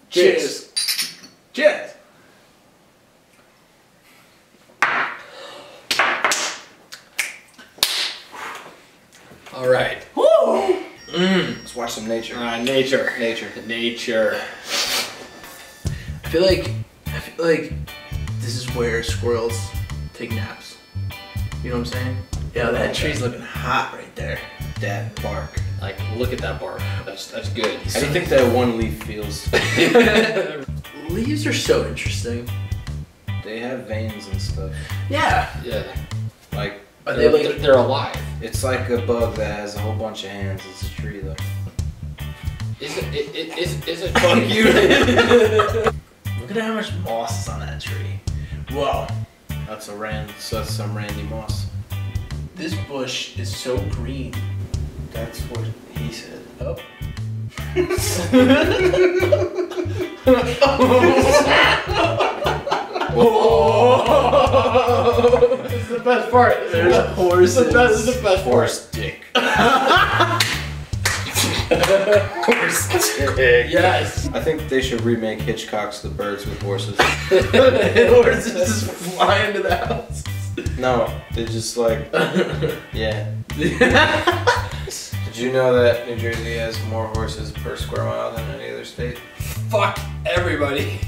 Cheers. Cheers. All right. Woo! Let's watch some nature. Nature. I feel like this is where squirrels take naps. You know what I'm saying? Yeah, that tree's looking hot right there. That bark. Like, look at that bark. That's good. How do you think that one leaf feels? Leaves are so interesting. They have veins and stuff. Yeah. Yeah. Like, Are they like? They're alive. it's like a bug that has a whole bunch of hands. It's a tree though. Is it Fuck you. Look at how much moss is on that tree. Whoa. That's some Randy Moss. This bush is so green. That's what he said. Oh. This is the best part. There's horses. This is the best part. Horse dick. Horse dick. Yes. I think they should remake Hitchcock's The Birds with Horses. Horses just fly into the house. No, they just like, yeah. Did you know that New Jersey has more horses per square mile than any other state? Fuck everybody.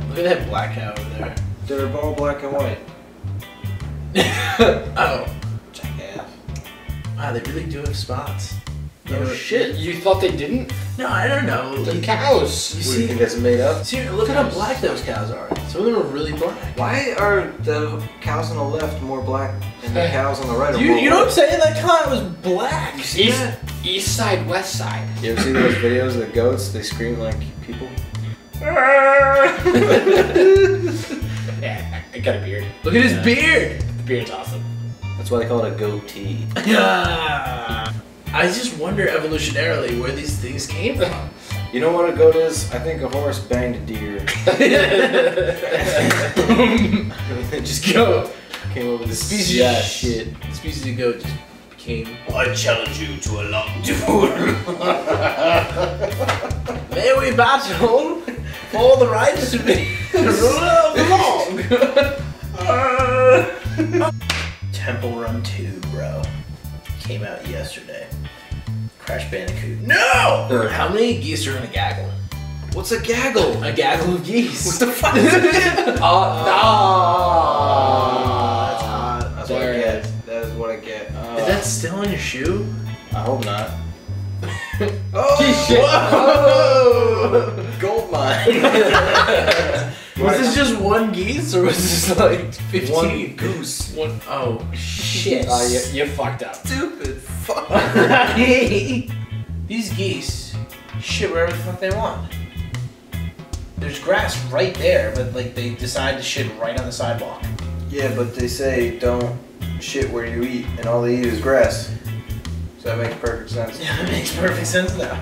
Look at that black cow over there. They're all black and white. Oh. Jackass. Wow, they really do have spots. Oh shit! You thought they didn't? No, I don't know. They're cows. You What, do you see, think that's made up? see, look at how black those cows are. Some of them are really black. Why are the cows on the left more black and the cows on the right are more You know what I'm white? saying? That cow was black. You see that? East side, west side. You ever see those videos of the goats? They scream like people. Yeah, I got a beard. Look at his beard. The beard's awesome. That's why they call it a goatee. I just wonder evolutionarily where these things came from. You know what a goat is? I think a horse banged a deer. Just go. Came over the Species species of shit. The species of goat just became. I challenge you to a long duel. May we battle for the right to be long. Temple Run 2, bro. Came out yesterday. Crash Bandicoot. No! How many geese are in a gaggle? What's a gaggle? A gaggle of geese. What the fuck is it? That's hot. That's what I get. That is what I get. Is that still on your shoe? I hope not. Oh! Whoa! Gold mine. Was this just one geese or was this like 15? One goose. One. Oh, shit. You fucked up. Stupid fuck. These geese shit wherever the fuck they want. There's grass right there, but like they decide to shit right on the sidewalk. Yeah, but they say don't shit where you eat, and all they eat is grass. So that makes perfect sense. Yeah, that makes perfect sense now.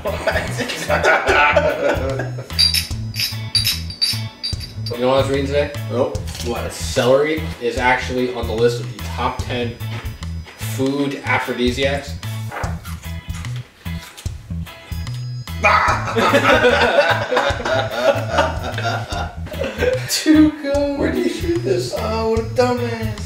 You know what I was reading today? Nope. What? Celery is actually on the list of the top 10 food aphrodisiacs. Too good. Where did you shoot this? Oh, what a dumbass.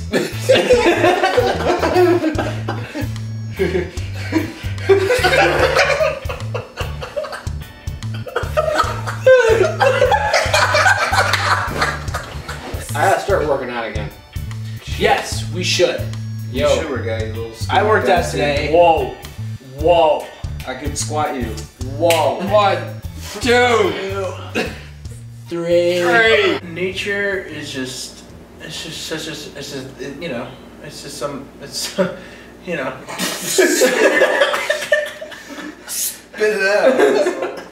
I gotta start working out again. Yes, we should. You should work out, you little I worked out bastard. today. Whoa. Whoa. I could squat you. Whoa. 1, 2, 3. Nature is just, it's just, you know, it's just some, it's, you know. Spit it out.